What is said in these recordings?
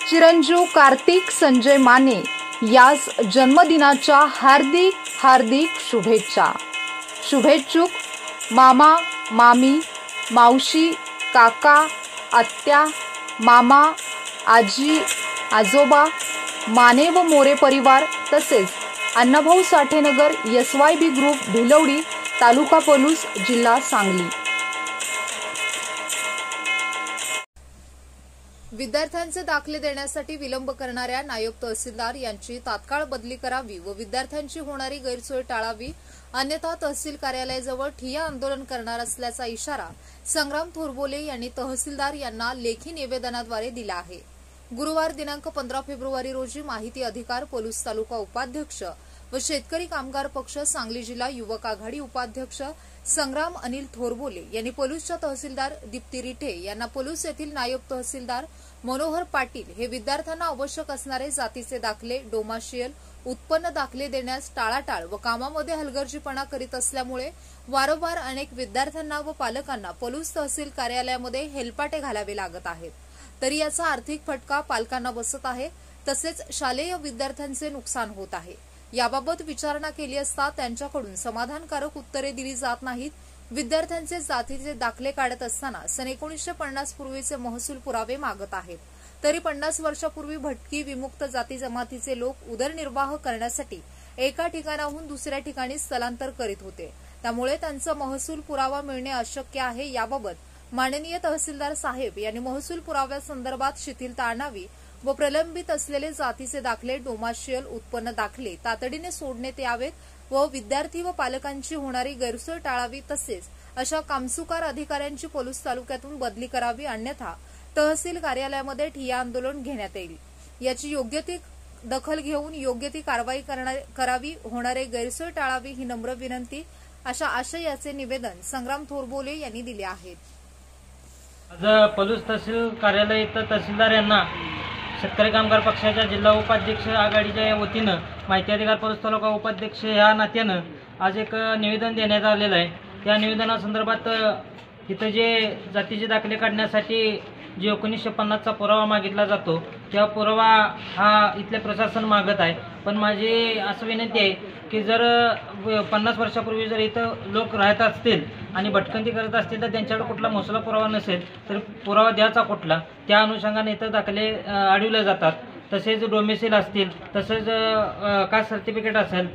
चिरंजीव कार्तिक संजय माने यास जन्मदिनाच्या हार्दिक हार्दिक शुभेच्छा। शुभेच्छुक मामा, मामी, मावशी, काका, आत्या, मामा, आजी, आजोबा, माने व मोरे परिवार तसेच अण्णाभाऊ साठेनगर SYB ग्रुप भिलवडी, तालुका पलूस, जिल्हा सांगली। विद्यार्थ्यांचे दाखले देण्यासाठी विलंब करणाऱ्या नायब तहसीलदार यांची तात्काळ बदली करावी व विद्यार्थ्यांची होणारी गैरसोय टाळावी, अन्यथा तहसील कार्यालयाजवळ ठिय्या आंदोलन करणार असल्याचा इशारा संग्राम थोरबोले यांनी तहसीलदार यांना लेखी निवेदनाद्वारे दिला आहे। गुरुवार दिनांक 15 फेब्रुवारी रोजी माहिती अधिकार पलूस तालुका उपाध्यक्ष व शेतकरी कामगार पक्ष सांगली जिल्हा युवक आघाडी उपाध्यक्ष संग्राम अनिल थोरबोले यांनी पलूसच्या तहसीलदार दीप्ती रिठे यांना पलूस येथील नायब तहसीलदार मनोहर पाटील हे विद्यार्थ्यांना आवश्यक असणारे जातीचे दाखले, डोमाशियल उत्पन्न दाखले देण्यास टाळाटाळ व कामामध्ये हलगर्जीपणा करीत असल्यामुळे वारंवार अनेक विद्यार्थ्यांना व पालकांना पलूस तहसील कार्यालयामध्ये हेलपाटे घालावे लागत आहेत। तरी याचा आर्थिक फटका पालकांना बसत आहे, तसेच शालेय विद्यार्थ्यांचे नुकसान होत आहे। याबाबत विचारणा केली असता त्यांच्याकडून समाधानकारक उत्तरे दिली जात नाहीत। विद्यार्थ्यांचे जातीचे दाखले काढत असताना सन 1950 पूर्वीचे महसूल पुरावे मागत आहेत। तरी 50 वर्षापूर्वी भटकी विमुक्त जाती जमातीचे लोक उदरनिर्वाह करण्यासाठी एका ठिकाणाहून दुसऱ्या ठिकाणी स्थलांतर करीत होते, त्यामुळे त्यांचा महसूल पुरावा मिळणे अशक्य आहे। याबाबत माननीय तहसीलदार साहेब यांनी महसूल पुराव्यासंदर्भात शिथिलता आणावी व प्रलंबित असलेले जातीचे दाखले, डोमाशियल उत्पन्न दाखले तातडीने सोडण्यात यावेत व विद्यार्थी व पालकांची होणारी गैरसोय टाळावी, तसेच अशा कामचुकार अधिकाऱ्यांची पलूस तालुक्यातून बदली करावी, अन्यथा तहसील कार्यालयामध्ये ठिय्या आंदोलन घेण्यात येईल। याची योग्य ती दखल घेऊन योग्य ती कारवाई करावी, होणारे गैरसोय टाळावी ही नम्र विनंती, अशा आशयाचे निवेदन संग्राम थोरबोले यांनी दिले आहे। आज पलूस तहसील कार्यालय इथं तहसीलदार यांना शेतकरी कामगार पक्षाच्या जिल्हा उपाध्यक्ष आघाडीच्या वतीनं माहिती अधिकार पलूस तालुका उपाध्यक्ष या नात्यानं आज एक निवेदन देण्यात आलेलं आहे। त्या निवेदनासंदर्भात इथं जे जातीचे दाखले काढण्यासाठी जे 1950चा पुरावा मागितला जातो, त्या पुरावा हा इथले प्रशासन मागत आहे। पण माझी असं विनंती आहे की जर 50 वर्षापूर्वी जर इथं लोक राहत असतील आणि भटकंती करत असतील तर त्यांच्याकडे कुठला महसूल पुरावा नसेल तर पुरावा द्यायचा कुठला, त्या अनुषंगाने इथं दाखले अडविले जातात। तसेच डोमेसिल असतील, तसेच कास्ट सर्टिफिकेट असेल,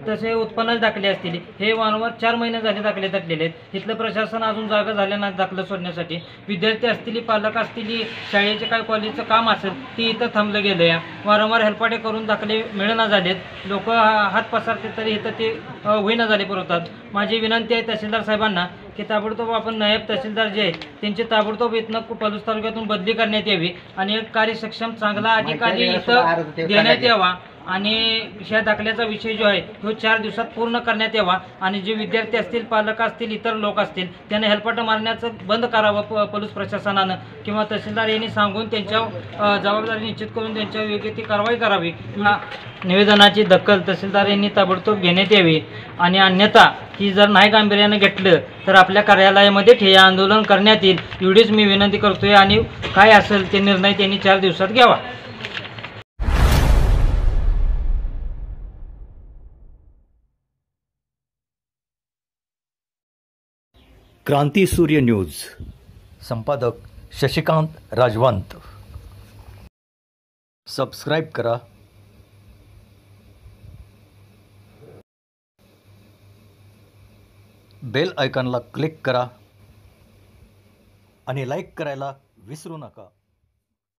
तसे उत्पन्न दाखले असतील, हे वारंवार 4 महिने झाले दाखले तटलेले आहेत। इथलं प्रशासन अजून जागा झाले नाही दाखले सोडण्यासाठी। विद्यार्थी असतील, पालक असतील, शाळेचे काय कॉलेजचं काम असेल ते इथं थांबलं गेलं आहे। वारंवार हेलपाटे करून दाखले मिळेना झालेत, लोक हात पसरते तरी इथं ते होईना झाले पुरवतात। माझी विनंती आहे तहसीलदार साहेबांना की ताबडतोब आपण नायब तहसीलदार जे आहेत त्यांची ताबडतोब इथनं पलूस तालुक्यातून बदली करण्यात यावी आणि एक कार्यसक्षम चांगला अधिकारी इथं देण्यात यावा आणि ह्या दाखल्याचा विषय जो आहे तो 4 दिवसात पूर्ण करण्यात यावा आणि जे विद्यार्थी असतील, पालक असतील, इतर लोक असतील त्यांना हेलपाटे मारण्याचं बंद करावं पलूस प्रशासनानं किंवा तहसीलदार यांनी सांगून त्यांच्या जबाबदारी निश्चित करून त्यांच्यावर योग्य ती कारवाई करावी। निवेदनाची दखल तहसीलदार यांनी ताबडतोब घेण्यात यावी आणि अन्यथा की जर नाही गांभीर्याने घेतलं तर आपल्या कार्यालयामध्ये ठिय्या आंदोलन करण्यात येईल, एवढीच मी विनंती करतोय आणि काय असेल ते निर्णय त्यांनी 4 दिवसात घ्यावा। क्रांती सूर्य न्यूज, संपादक शशिकांत राजवंत। सबस्क्राइब करा, बेल आयकॉनला क्लिक करा आणि लाईक करायला विसरू नका।